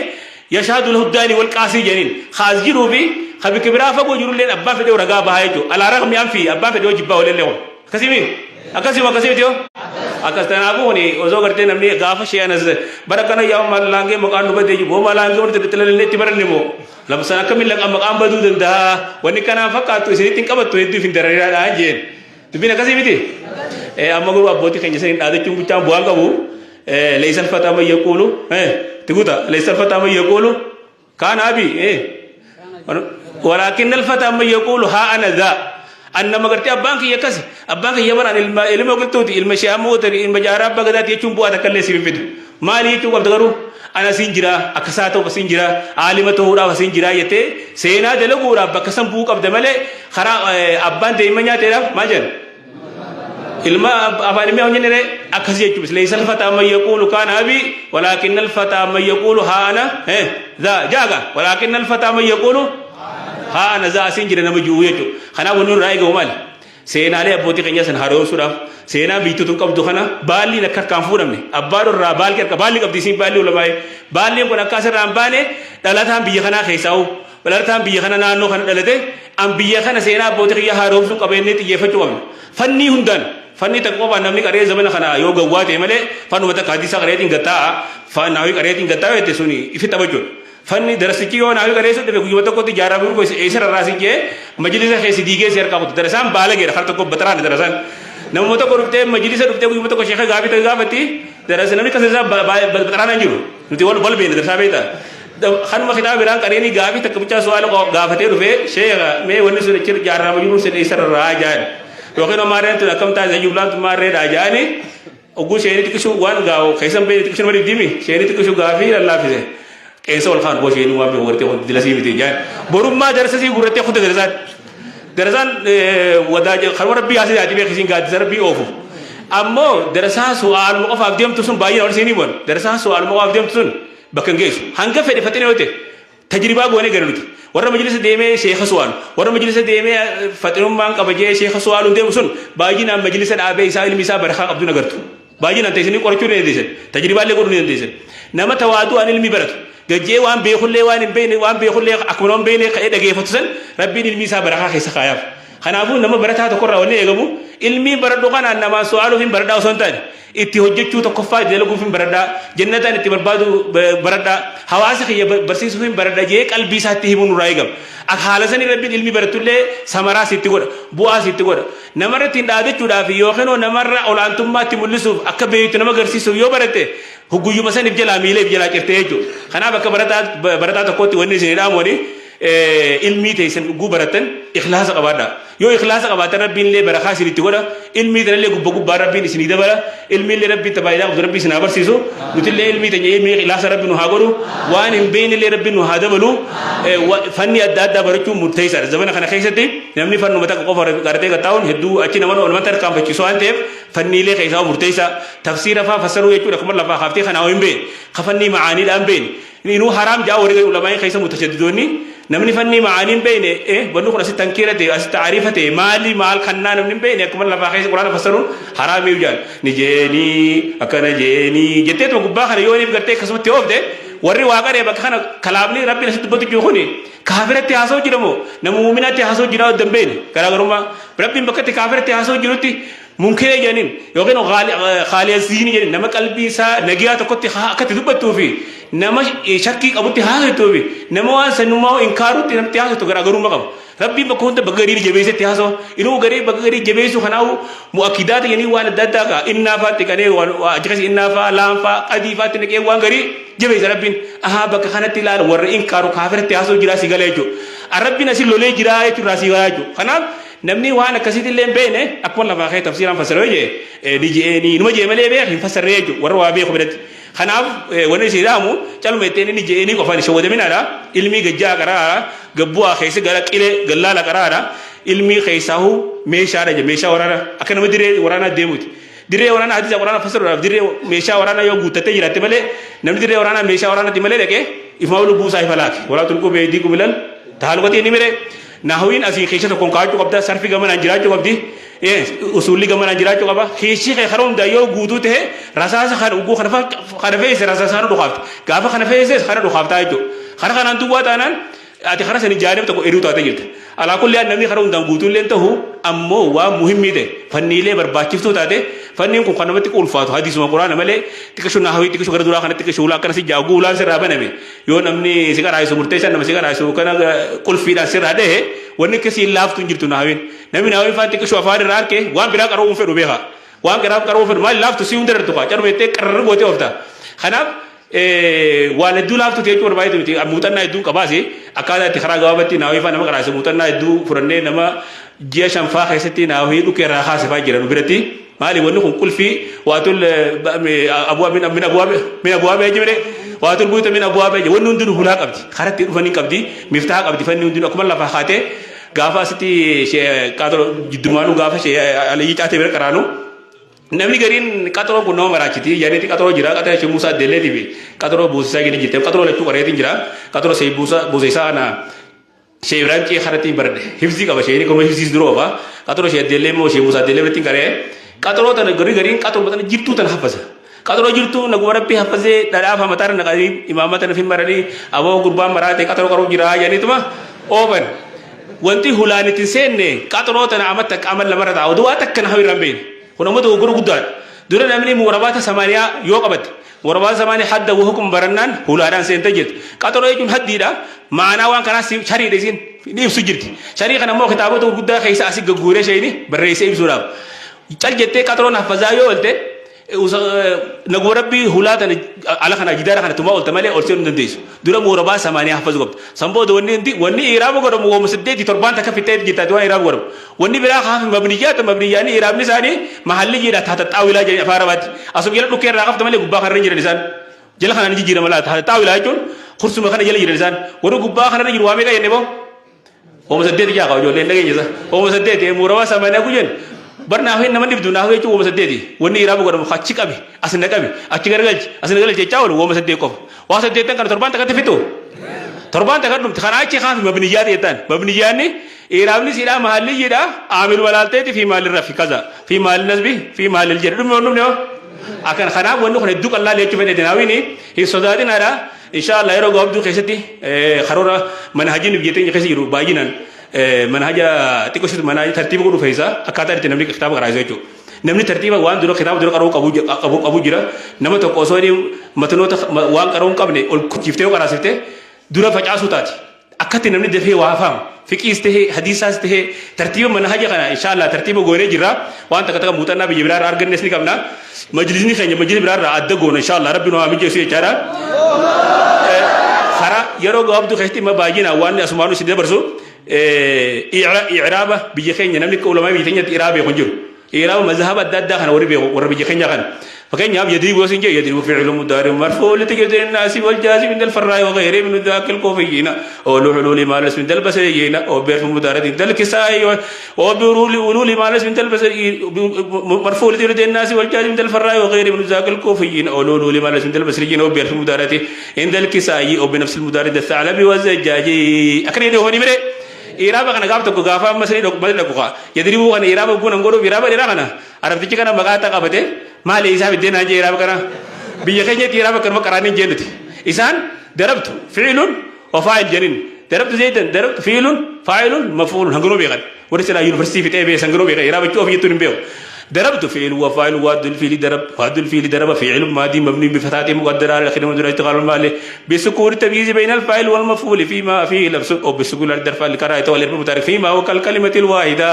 يشهد له الداني والقاسي جنين خاز جيرو بي خبي كبيرا فقو جرو لين أبا فيديو رقا بهايتو على رغم ينفي أبا فيديو جبا ولين لهم كسيمي أكسيم تيو أكستنابوني وزو کرتے نمنی غاف شيانز بركنا يوم لانگے مقام نبدے جو بوما لانگے ورتے تلل تبرن نمو لبسنا كمل لك مقام بدود دا ونكنا فقط سيتين كبت يدي في دريرا انجين تبينا كسيمي تي اما غو ابوتي كنجي سين ادي چوم چام بوانغا بو ليس الفتى ما يقول تقوتا ليس الفتى ما يقول كان ابي ولكن الفتى ما يقول ها انا ذا أن ما قرتي أبانك يكسي أبانك يبران إلما قلتوتي إلما شاموتري إلما جارب بغداد يچوم بوا تكلي سيرين فيدو مالي يچوم قبضغرو أنا سينجرا أكساتو بسينجرا عالمة هورا بسينجرا يتي سينا دلغورا بكسم بوك أبدا ملي خرا أبان ديما نياتي رف ماجن إلما أفاني ميهو نيني أكسي يچوم ليس الفتى ما يقول كان أبي ولكن الفتى ما يقول ها أنا ذا جاغا ولكن الفتى ما يقول ها أنا ذا سينجرا نمجويتو خنا ونور راي غومال سينا لي ابوتي كنيا سن هارو سورا سينا بيتو تون قبضو خنا بالي نكر كانفورمني ابارو را بال كر بالي قبدي سين بالي علماء بالي كنا كاسر رامباني دلاتام بي خنا خيساو بلاتام بي خنا نانو خنا دلته ام بي خنا سينا ابوتي كيا هارو سو قبيني تي يفتوم فني هندن فني تقوى نمني كاري زمن خنا يو غوات ملي فنو متا حديثا كريتين غتا فناوي كريتين غتا يتسوني يفتبجو فني درسكي وانا أقول كريسو تبي كوي بتوع كوتي جارا بيرو كوي إيشر راسين كيه مجلس خيسي ديجي سير كابوت درسان بالغ غير خالتو كو بتران درسان نمو متى كوربتة مجلس ربتة كوي بتوع كشيخ غابي تغابتي درسان نمني كسر بتران أنجو نتي وال بين درسان بيتا خان ما خدام بيران كاريني غابي تكبتشا سؤال غابتي رفه شيخ مي ونسو نشير جارا مجلس إيشر راجان وكنا مارين تلاقم تاج جبلان تمارين راجاني أقول شيء تكشوا وان غاو خيسام بيت تكشوا مري ديمي شيء تكشوا غافي الله فيه كيسو الخان بوشي نوا بورتي خد دلاسي بتيجان بروما درسي بورتي خد درسان وداج خلوا ربي عايز يجيب خشين قاد ربي أوفو أما درسها سؤال موقف أبديم تسون باين أول سنين بون درسها سؤال موقف أبديم تسون بكنجيش هنگا فدي فتنة وته تجربة بونه كرنوتي ورا مجلس ديمه شيخ سؤال ورا مجلس ديمه فتنة مان كبجي شيخ سؤال وندم سون باجينا مجلس أبي سائل ميسا برخا عبد نغرتو باجينا تيسني قرطو نديسن تجربة اللي قرطو نديسن نما توادو عن المبرد جاء وان بيخلي وان بيخلي أكملهم بيني كأيدا جيف فتسن ربي الميسا بركة خيس خياف خنافو نما برتها تكرر وني يجمو علمي بردو كان نما سؤاله فين بردا وسنتان اتهجت شو تكفى جلوكو فين بردا جنة اتبربادو بردا حواسك هي برسيس فين بردا جيك البيساتي هم نرايجم أخالصني ربي علمي برتولة سمرا سيتقول بوا سيتقول نمرة تندادة شودا في يوخنو نمرة أولانتم ما تملسوا أكبيت نما غرسيسو يو برته هجوجو مثلا نبجلا ميله نبجلا كرتيجو خنا بك برتا تكوتي وني زينام وني علمي تيسن جو برتن إخلاص قبادا يو إخلاص قبادا ربي اللي برخا سيري تقولا علمي تنلي جو بقول ربي نسنيدا برا علمي اللي ربي تبايدا ربي سنابر سيسو نتلي علمي تنجي علمي إخلاص ربي نهاجرو وان بين اللي ربي نهادا بلو فني أدادا برچو مرتيسر زمان خنا خيستي نمني فنو متى كوفر كارتي كتاون هدو أشي نمانو ونمتر كام بچيسوان تيف فني لي خيساو مرتيسا تفسير فسروا يجو رقم الله فخافتي خنا وين بين خفني معاني الأم بين إنه حرام جاء ورجال علماء خيسا متشددوني نمني فني معاني بين بنو خلاص تنكيرته أس تعريفته مالي مال خنا نمني بين كم الله فخيس القرآن فسرون حرام يوجد نجني أكنا جني جتة تو قبّا خنا يوني بقتة خصم تيوب ده ورّي واقع ده بخنا كلامني ربي نسيت بتو جوهني كافر تياسو جرمو نمؤمن تياسو جراو دمبين كلا غرما ربي بقتة كافر تياسو جروتي ممكن جانين يوكينو خالي الزيني جانين نما قلبي سا نجيا تكوتي خا كتدوب توفي نما شكي أبوتي ها توفي نما سنما إنكارو تنام تياسو تغرا غرما كم ربي بكون تبغيري جبيسة تياسو إنه غري بغيري جبيسو خناو مؤكدات يعني وانا دادا إننا فاتكاني وأجلس إننا فلام فأديفات نكى وان غري جبيس ربين بك خنا تلار ور إنكارو كافر تياسو جراسي غلاجو ربي نسي لولي جراي تراسي غلاجو خنا namni waan akkasitti illee beene akkuma lafaa kee tafsiiraan fasiroo jee ni numa jee malee beek hin fasirree jechuudha warra waa beeku biratti kanaaf wanni isidaamu caluma ittiin ni jee ni qofaan shawwadaminaadha ilmi gajjaa qaraadha gabbu'aa keessa gara qilee gallaala qaraadha ilmi keessaahu meeshaadha je meeshaa waraana akka nama diree waraanaa deemuuti diree waraanaa hadiisa waraanaa fasiruudhaaf diree meeshaa waraanaa yoo guuttattee jiraatte malee namni diree waraanaa meeshaa waraanaatti malee dhaqee ifaa lubbuu isaa ifa laake walaa tulquu beeydiikum ilal taaluqatii ni mire nahwiin asii keessa tokkoon kaa'achuu qabda sarfi gamanaan jiraachuu qabdi usulli gamanaan jiraachuu qaba keessi kee karaa hundaa yoo guutuu ta'e rasaasa kan uguu kana fe'ise rasaasaan dhukaafte gaafa kana fe'ises kana dhukaaftaa jechuudha kana kanaan duwwaa taanaan ati kana sani jaanib tokko eriu taate jirta alaa kulli namni karaa hundaan guutuu illee ta'u ammoo waa muhimmii ta'e fanniilee barbaachiftuu taate fanniin kun kan namatti ulfaatu hadiisuma quraana malee xiqqashu nahwii xiqqashu gara duraa kanatti xiqqashu ulaa akkanasi jaagu ulaan sirraa baname yoo namni si qaraayisu murteessan nama si qaraayisu kana qulfiidhaan sirraa dhahe wanni akkasii laaftu hin jirtu nahwiin namni nahwiin faan xiqqashu afaan irraa harke waan biraa qaruu hin fedhu beeka waan biraa qaruu hin fedhu maali laaftu si hunda dartu kaa carma jettee qarrarri gootee oofta kanaaf waan hedduu laaftu ta'e jechuudha baay'ee miti muuxannaa hedduu qabaase akkaataa itti karaa gabaabatti naawwii faan nama qaraase muuxannaa hedduu fudhannee nama ji'a shanfaa keessatti naawwii dhukee irraa haasifaa jiran biratti maali wanni kun qulfii waatul min abuwaabe jimre waatul buyuta min abuwaabe wanni hundinuu hulaa qabdi karatti dhufanii qabdi miftaa qabdi fanni hundinuu akkuma lafaa haatee gaafa asitti qaatoo jiddumaanuu gaafa alayyii caatee bira qaraanu namni gariin qaxaroo kun nama maraachiti yaaniiti qaxaroo jira qaxaroo ishee Muusaa Delleetii fi qaxaroo buusisaa gadi jirte qaxaroo lachuu qareetiin jira qaxaroo ishee buusisaa ana ishee biraan cee haratti barde hifzii qaba ishee kuma hifziis duroo qaba qaxaroo ishee Dellee moo ishee Muusaa Dellee biratti qaree qaxaroo tana gariin qaxaroo tana jirtuu tana hafasa qaxaroo jirtuu naguma rabbi hafasee dhadhaafa mataara naqanii imaamata nafin maranii aboo gurbaan maraate qaxaroo qaroo jira yaaniituma ooban wanti hulaanitti seenne qaxaroo tana amatta qaamal lamarra taa'u duwwaa takka na hawirran beene kun ummata gurguru guddaadha dura namni murabaata samaaniyaa yoo qabate murabaata samaaniyaa hadda hukum barannaan hulaadhaan seentee jirti qaxaroo jechuun haddiidha maanaa waan kanaas shariidha isiin ni ibsu jirti sharii kana immoo kitaabota gurguddaa keessa asii gagguuree sheeyni barreessee ibsuudhaaf cal jettee qaxaroon hafazaa yoo oolte naguma rabbii hulaatan ala kana jidaara kana tuma oolte malee oolchee hin dandeessu dura murabaa samaaniyaa hafazu qabdi sanbooda wanni iraaba godhamu wooma 8 takka fixee jirtaati waan iraaba godhamu wanni biraa haafi mabniyyaani iraabni isaanii mahalli jira taata xaawilaa jedhanii afaan arabaatti asuma jala dhukkee irraa qabta malee gubbaa kanarra jiran isaan jala kanaan jijjiira malaa taata xaawilaa jechuun kursuma kana jala jiran isaan warri gubbaa kanarra jiru waa meeqa jenne boo wooma 8 jaa qaba ijoolleen dhageenya isa wooma 8 murabaa samaaniyaa kujen barna hin nama dibdu na hoye wooma 8 wonni irabu godam xachi qabi asna qabi achi gargalchi chaawul wooma 8 qof waa 8 tan kan torban takati fitu torban takadum khana achi khafi mabniyat yetan mabniyani irabni sida mahalli jida amil walaltati fi mal rafi kaza fi mal nasbi fi mal al jadd dum no akan khana wonni khone duk allah lechu fede dinawini hi sodadina da inshallah yero gobdu khesati kharora manhajin biyete khesiru bayinan manhaja tikushit manhaja tartiba ko faisa akata irti namni kitab qaraayo jechu namni tartiba waan duro kitab duro qaru qabu jira nama to qosoni matnota waan qaru qabne ol kifte qaraasifte dura facaasu taati akati namni defee waa faham fiqiste hadisaaste tartiba manhaja kana inshallah tartiba goone jira waan takata mutanna bi jibrar argannes ni qabna majlisni khanya majlis brar adda goona inshallah rabbi no amije su yechara khara yero go abdu khayti ma baajina waan asmaanu side barso إعرابة بيجكين نملك علماء بيجكين إعرابة يخنجر إعرابة مذهب الدادة خنا ورا بيجكين يخن فكين ياب يدري وسنجي يدري وفعل مضارع مرفوع لتجد الناس والجازم من الفراء وغيره من ذاك الكوفيين أو لحلول ما لس من البصريين أو بيرف مضارع من الكسائي أو بحلول ما لس من البصريين مرفوع لتجد الناس والجازم من الفراء وغيره من ذاك الكوفيين أو لحلول ما لس من البصريين أو بيرف مضارع عند الكسائي أو بنفس المضارع الثعلب والزجاجي أكرين هوني مري إيرابا كنا قابت كوكافا مسري لو بدل كوكا يدريبو كنا إيرابا كنا نقولو إيرابا إيرابا عرفت كي كنا مقاطع قابته ما لي إسحاب الدين هجى إيرابا كنا بيجكني إيرابا كنا كرانين جندتي إنسان ضربت فعل وفاعل جنين ضربت زيدا ضربت فعل فاعل مفعول هنقولو بيغان ورسلا يونيفرسيتي في تبي سنقولو بيغان إيرابا تشوف يتون بيو ضربت فعل وفاعل واد الفعل ضرب واد الفعل ضرب فعل ماضي مبني بفتحة مقدرة على آخره مدرج تقال المال بسكون التمييز بين الفاعل والمفعول فيما فيه لفظ أو بسكون الظرف الكراهة والاسم المتعارف فيما هو كالكلمة الواحدة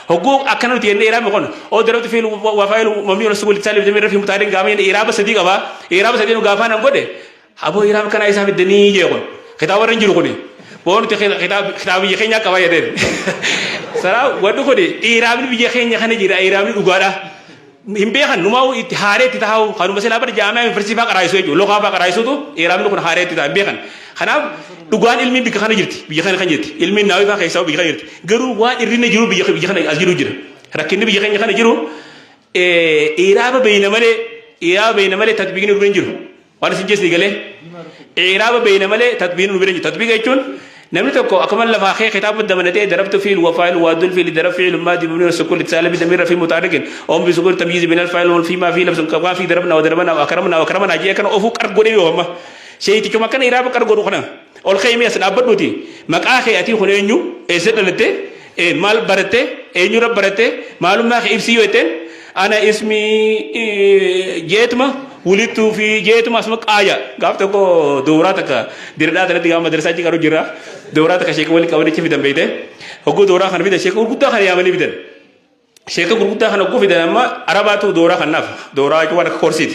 حقوق أكنوا تيجي إيراب يكون أو ضربت فعل وفاعل مبني على سكون التالي بجميع في متعارف قامين إيراب صديق أبا إيراب صديق غافان أمبودة أبو إيراب كان إسحاب الدنيا يكون خطاب رنجر كوني بون تخيل خطاب يخينيا كواي دين sara wadu ko de irabni biye khenya khane jira irabni dugada himbe khan numau it hare ti taw khanu masala bar jama university fa qaraiso jo loqa fa qaraiso to irabni kun hare ti ta be khan khana dugan ilmi bi khana jirti biye khana jirti ilmi nawi fa khaysa bi khana jirti garu wa irina jiru biye khana azjiru jira rakin biye khanya khana jiru iraba bayna male tatbiqin rubin jiru wala sinjes ni gale iraba bayna male tatbiqin rubin jiru tatbiq echun نمني تكو أكمل لفا خي خطاب الدمنتين ضربت فيه وفاعل وادل فيه لضرب فعل ماضي مبني السكون اتصال بضمير في متحرك أو بسكون تمييز بين الفاعل والفيما في لفظ كما في ضربنا وضربنا وأكرمنا جي كان أوفو كرغوري وهم شيء تيجي مكان إرابة كرغورو خنا أول خيم يسن أبد نوتي مكآخي أتي خنا إنيو إزد لته مال برته إنيو رب برته معلوم ما خيب سيوتين أنا اسمي جيتما ولدت في جيتما اسمك آية قابت كو دوراتك ديردا تلتي قام مدرسة جي كارو جرا دوراتك شيخ ولي كوني في دم بيته هو دورا خان بيته شيخ ورغوتا خان يعمل بيته شيخ ورغوتا خان كو في دم ما عرباتو دورا خان ناف دورا كو وانا كورسيت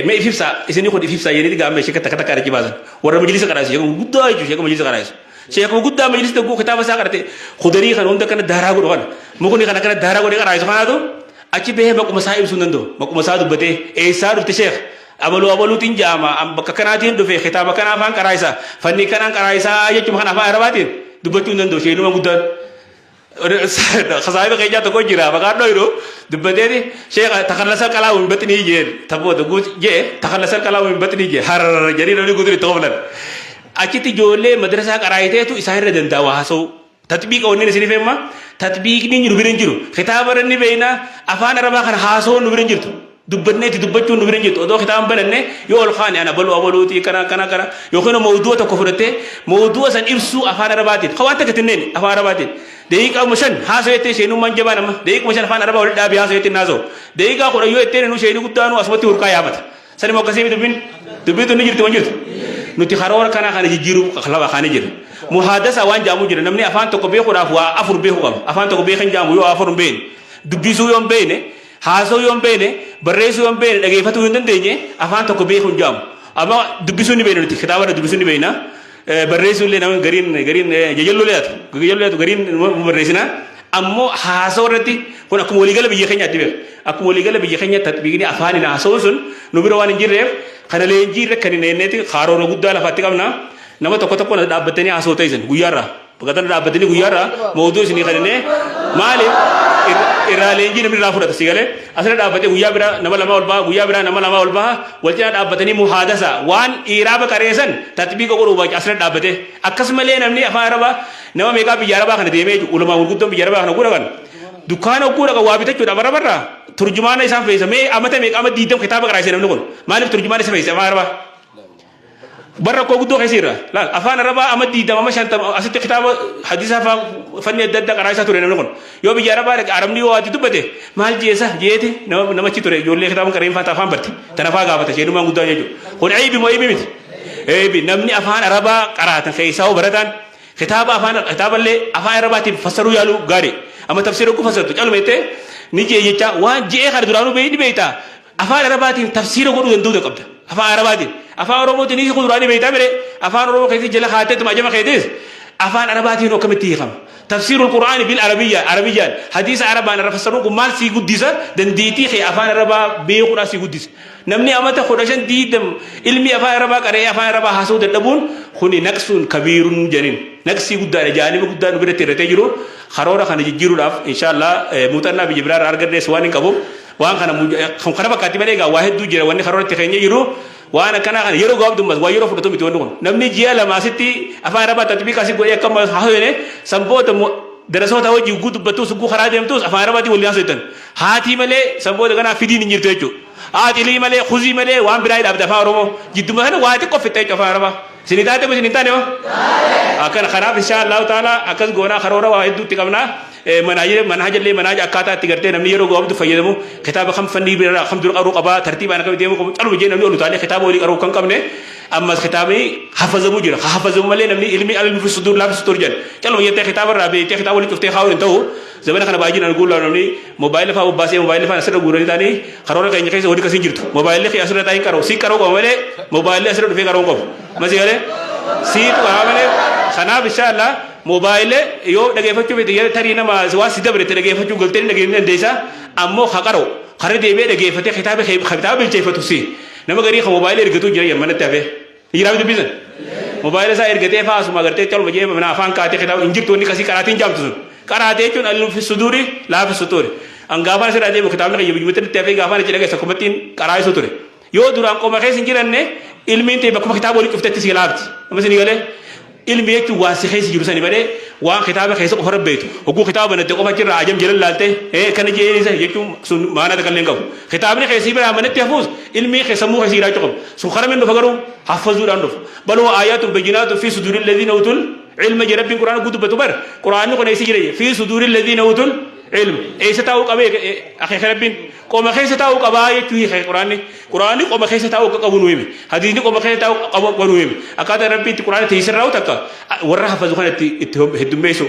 ما يفيفسا اسني خد يفيفسا يريد قام شيخ تك تك رجي بازن ورا مجلس كراس شيخ ورغوتا شيخ مجلس كراس شيخ ورغوتا مجلس تكو خطاب ساكرته خدري خان اون دكن دارا غو خان مكوني خان كان دارا غو كراس خان achi be maku masaib sunando maku masadu bate e saru te sheikh abalu tin jama am bakanatin do fe khitaba kana fan karaisa fanni kana karaisa yechu khana fa arabatin du batu nando sheenu magudan khasaib ke jato ko jira baka doiro du bate sheikh takhallasa kalaw batni je tabo do je takhallasa kalaw batni je har jari no gudri tawlan achi ti jole madrasa karaite tu isaire den dawa so tatbiq onni sini fema tatbiq ni ñu biren jiru khitabar ni beena afana raba khan haso nu biren jirtu dubbanne ti dubbachu nu biren jirtu do khitam banne yo al khani ana balu abaluti kana yo khono mawdu ta ko fudate mawdu san irsu afana rabati khawata katinen afana rabati deika mushan haso yete shenu manjabana ma deika mushan afana raba wal dabi haso yete nazo deika ko yo yete nu shenu gutanu asmati urka yamat sani mo kasimi dubitu ni jirtu wanjirtu nuti kharor kana khani jiru khlawa khani jiru muhadasa wan jamu jira namni afan to ko be khura wa afur be khum afan to ko be khan jamu yo afur be dubisu yom be ne haso yom be ne barresu yom be dage fatu yonde denye afan to ko be khum jamu ama dubisu ni be ne khitaba dubisu ni be na barresu le na garin jejello le garin barresina ammo haso rati kuna kumoli gala be khanya tibe akumoli gala be khanya tatbiqini afani na haso sun no biro wan jirre khana le jirre kanine neti kharo ro gudda la fatikamna nama tokko tokko na dhaabbatanii haasawtaysan guyyaarraa bakka dhaabbatanii guyyaarraa mawduu isinii kanine maaliif irraa leenjii namni irraa fudhata sigalee asirra dhaabbatee guyyaa biraa nama lama ol baha guyyaa biraa nama lama ol baha walcinaa dhaabbatanii muhaadasa waan iraaba qareessan tatbiiqa godhuu baaki asirra dhaabbatee akkasumallee namni afaan arabaa nama meeqaa biyya arabaa kana deemee ulamaa gurguddoon biyya arabaa kana gudha kan dukkaana gudha kan waa bitachuudhaaf arabarraa turjumaana isaan fe'isa mee amata meeqa ama diidam kitaaba qaraasee namni kun maaliif turjumaana isa fe'isa afaan arabaa برا كوجدو خسيرة لا أفان ربا أمدي دم ما شانت أسيت كتاب حديثا فني الدد قرايسة تورين نقول يو بيجارا بارك أرمني وادي تو بده مال جيسا جيتي نما توري يولي كتاب كريم فاتا فان برتي تنافع قابته شيء نما قدوا يجو هون عيب ما عيب ميت عيب نمني أفان ربا قرأت خيسا وبرتان كتاب كتاب اللي أفان ربا تفسروا يالو غاري أما تفسيره كفسرته قالوا ميته نيجي يجا وان جي خارج درانو بيتا أفان ربا تفسيره قولوا يندو قبض أفان ربا أفان ربا تنيجي قدراني بيتا مره أفان ربا كيف جل خاتت ما جمع خيدس أفان ربا تينو كم تيجام تفسير القرآن بالعربية عربية حديث عربا أنا فسروا كمال سيقود ديسا دن ديتي خي أفان ربا بيقرا سيقود ديس نمني أمته خداشن ديدم علمي أفان ربا كره أفان ربا حاسود النبون خوني نقص كبير جنين نقص يقود دار جانب يقود دار نبرة ترتجرو خرورا خان يجيرو لاف إن شاء الله متنا بجبرار أرجع سواني كابو وان خنا بكاتي ملك واحد دو جرا واني خرورا تخيني يرو وانا كنا يرو غاب دم بس ويرو فلتو بتوانون نمني جيا لما ستي أفان ربا تطبيق أسيب قوي كم هاوينه سبوت درسوا تاوي يقود بتوس سكو خراد يمتوس أفان ربا تي وليان سيتن هاتي ملك سبوت كنا فيدي نيجي تيجو هاتي لي ملك خوزي ملك وان براي داب دفع رومو جدو مثلا واحد كوفي تيجو أفان ربا سنيتاتي بس سنيتاني هو أكن خراب إن شاء الله تعالى أكن غونا خرورا واحد دو تكمنا منهج أكاتا تقرتين نمني يرو غاب تفيدمو كتاب خم فني بيرا خم دور أروق أبا ترتيب أنا كم ديمو كم ألو بيجي نمني أولو تاني كتاب أولي أروق كم كمنه أما كتابي حفظمو جرا حفظمو ملي نمني علمي علم في الصدور لا في الصدور جن كلام ينتهي كتاب الرابع ينتهي كتاب أولي تفتح خاور انتهو زمان خنا باجي نقول له نمني موبايل فا وباسي موبايل فا أسرع غوري تاني خرورا كأني كيس أودي كسين جرتو موبايل لك أسرع تاني كارو سيك كارو كمله موبايل أسرع دفع كارو كم ما سياره سيت وهامله خنا بشاء الله موبايل يو دغيفتو بيت ترينا ما واس دبر تدغيفتو قلتني دغين ديسا امو خقرو خري دي بي دغيفتي خطاب الجيفتو سي نما غري موبايل رغتو جري من تافه يراو بيزن موبايل سا رغتي فاس ما غرتي تول بجي من افان كاتي خطاب انجكتوني كسي كراتين جامتو كراتي تون ال في الصدور لا في الصدور ان غافان سي رادي كتاب نك يبي متن تافه غافان تي دغه سكمتين كراي سوتور يو دوران قوم خيس نجيرن علمين تي بكم كتاب ولي كفتتي سيلابت مسني قال علم يكتو واسي خيس جيرساني بدي وان كتاب خيس قرب بيتو وكو كتاب نتي قوم كير راجم جلال لالته كان جي يكتو ما انا تكلم كو كتاب ني خيس بلا من تحفظ علمي خيس مو خيس راجو سو خرمن دو فغرو حفظوا داندو بل ايات بينات في صدور الذين اوتوا علم رب القران كتب بتبر قران كو نيسي في صدور الذين اوتوا علم ايش تاو قبي اخي ربين قوم خيس تاو قبا يتوي قران قوم خيس تاو قبنويم حديث قوم خيس تاو قبنويم اكاد ربي القران تيسراو تك ورا حفظوا خنت هدم بيسو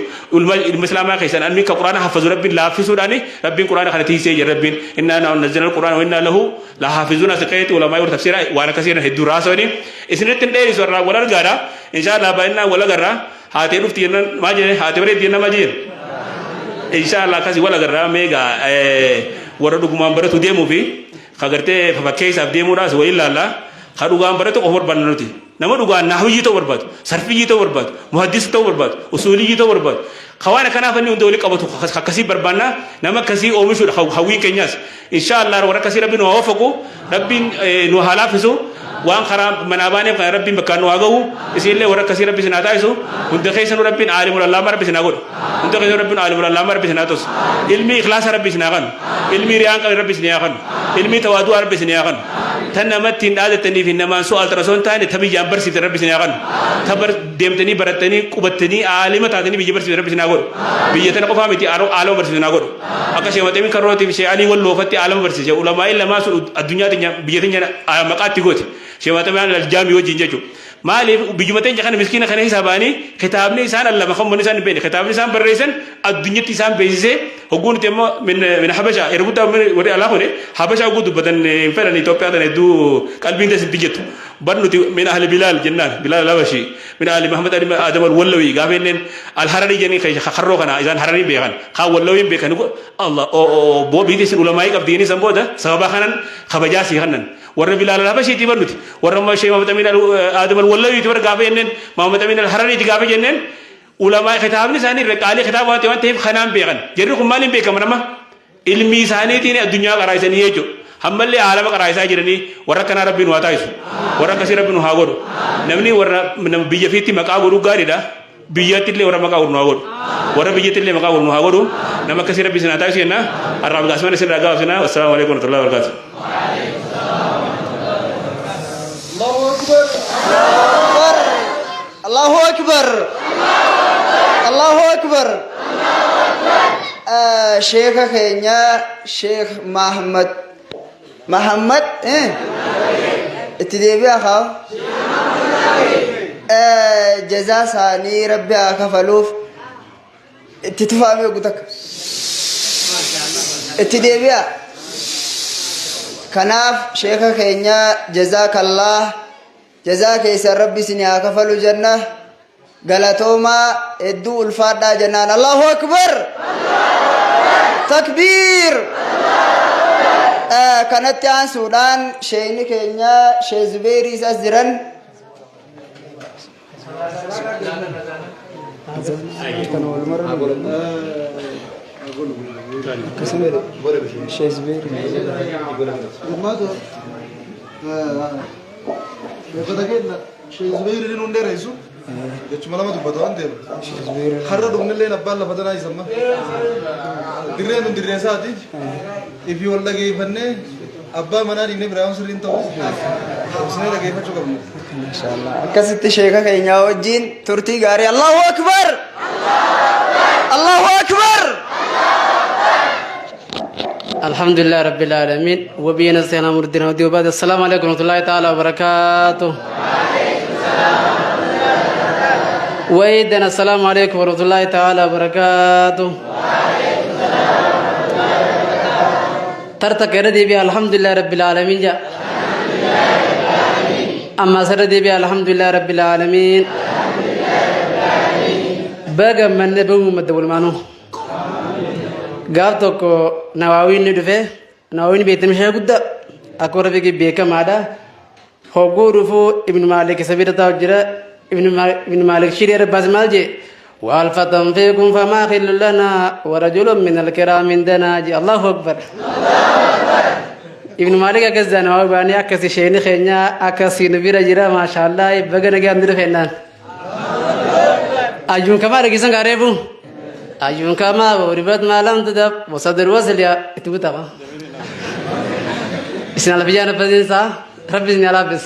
المسلمه خيسن ان ميك قران حفظوا ربي لا حفظوا داني ربي القران خنت تيسي ربي اننا نزلنا القران وانا له لا حافظون سقيت علماء تفسير وانا كثير هدو راسوني اسنت ديري سورا ولا غارا ان شاء الله باينا ولا غارا هاتي دفتينا ما جي هاتي بريدينا ما جي ان شاء الله كاسي ولا غارا ميغا ورا دوغمان برتو ديمو في خغرتي فكيس اب ديمو راس ويلا لا خدوغان برتو اور بننوتي نما دوغان نحوي تو بربات صرفي تو بربات محدث تو بربات اصولي تو بربات خوانا كنا فني ندولي قبطو كسي بربانا نما كسي اومشو خوي كنياس ان شاء الله ورا كسي ربي نوفقو ربي نو حلافسو وان خرام مناباني ربي مكانو اغو اسيله ورا كسي ربي سناتايسو كنت خيسن ربي عالم الله ربي سناغو كنت خيسن ربي عالم الله ربي سناتوس علمي اخلاص ربي سناغن علمي ريان ربي سناغن علمي تواضع ربي سناغن تنمتين عادتني في انما سؤال ترسون تاني تبي جامبر سي ربي سناغن تبر ديمتني برتني قبتني عالمه تاتني بيجي برسي ربي سناغو بيجتنا قفامتي عالم برسي سناغو اكشي متمن كروتي بشي علي والله فتي عالم برسي علماء الا ما الدنيا بيجتنا مقاتي غوت شيمات ما الجامي وجي نجو مالي بيجمتين جخان مسكين خن حساباني كتابني انسان الله مخم انسان بين كتابني انسان بريسن الدنيا تسان بيزي هغون تم من حبشه يربط من وري الله هو حبشه غود بدن فلان ايثيوبيا دن دو قلبين دس بيجت بنوتي من اهل بلال جنان بلال لابشي من اهل محمد ادم الولوي غافين الحرري جني خرو كنا اذا حرري بيخان خا ولوي بيخان الله او بو بيدس علماء قبديني سمبودا سبب خنن خبجاسي خنن ور بلال لابشي تبنوتي ور ما شيء محمد من ادم الولوي تبر غافين محمد من الحرري تغافي جنن علماء خطابني ثاني رقالي خطابات وانت خنان بيخان جركم مالين بيكمنما علمي ثاني تي الدنيا قرايسني يجو حملي عالم قرايسا جرني وركنا ربي واتايس وركسي ربي هاغور نمني ور بيجفيتي مقاغورو غاريدا بيجتلي ور مقاغور ناغور ور بيجتلي مقاغور ناغور نما كسي ربي سناتايس نا الرب غاسمن سرغا وسنا والسلام عليكم ورحمه الله وبركاته الله أكبر الله أكبر شيخ خينيا شيخ محمد اتدبي أخا جزاء ثاني ربي أكفلوف تتفاهمي قدك اتدبي كناف شيخ خينيا جزاك الله جزاك يسر ربي سنيا كفلو جنة غلطوما ادو الفادا جنان الله أكبر تكبير كانت عن سودان شيني كينيا شي زبيري سازرن شي زبيري بدأنا شيء زبير اللي نندر يسوع جت ملامة تبادوان ده خرّا دمنا اللي نبّال لفتنا يسمى درين ساتي if you والله كي بنّي أبّا منا ريني براون سرين تو उसने लगे फचो करने इंशाल्लाह कसित शेखा कहीं आओ जिन तुर्ती गारे अल्लाह अकबर अल्लाह अकबर الحمد لله رب العالمين وبينا سينا مردنا وديوباد السلام عليكم ورحمة الله تعالى وبركاته وإيدنا السلام عليكم ورحمة الله تعالى وبركاته ترتك ردي بها الحمد لله رب العالمين جاء أما سردي بها الحمد لله رب العالمين baga manne bagu madawul manu gaaf tokko Nawawiin ni dhufe Nawawiin beekamshaa guddaa akka warra beekee beekamaadha hogguu dhufu Ibn Malik sabira ta'u jira Ibn Malik shiree rabbaas maal jee والفتن فيكم فما خل لنا ورجل من الكرام عندنا جي الله أكبر ابن مالك أكزان واباني أكسي شيني خينيا أكسي نبيرا جرا ما شاء الله بغن جامدر خينان أجون كما رجسان غاربو أجون كما وربط مالام تدب وصدر وصل يا اتبوتا إسنا لفجانا فزين سا ربي سنيا لابس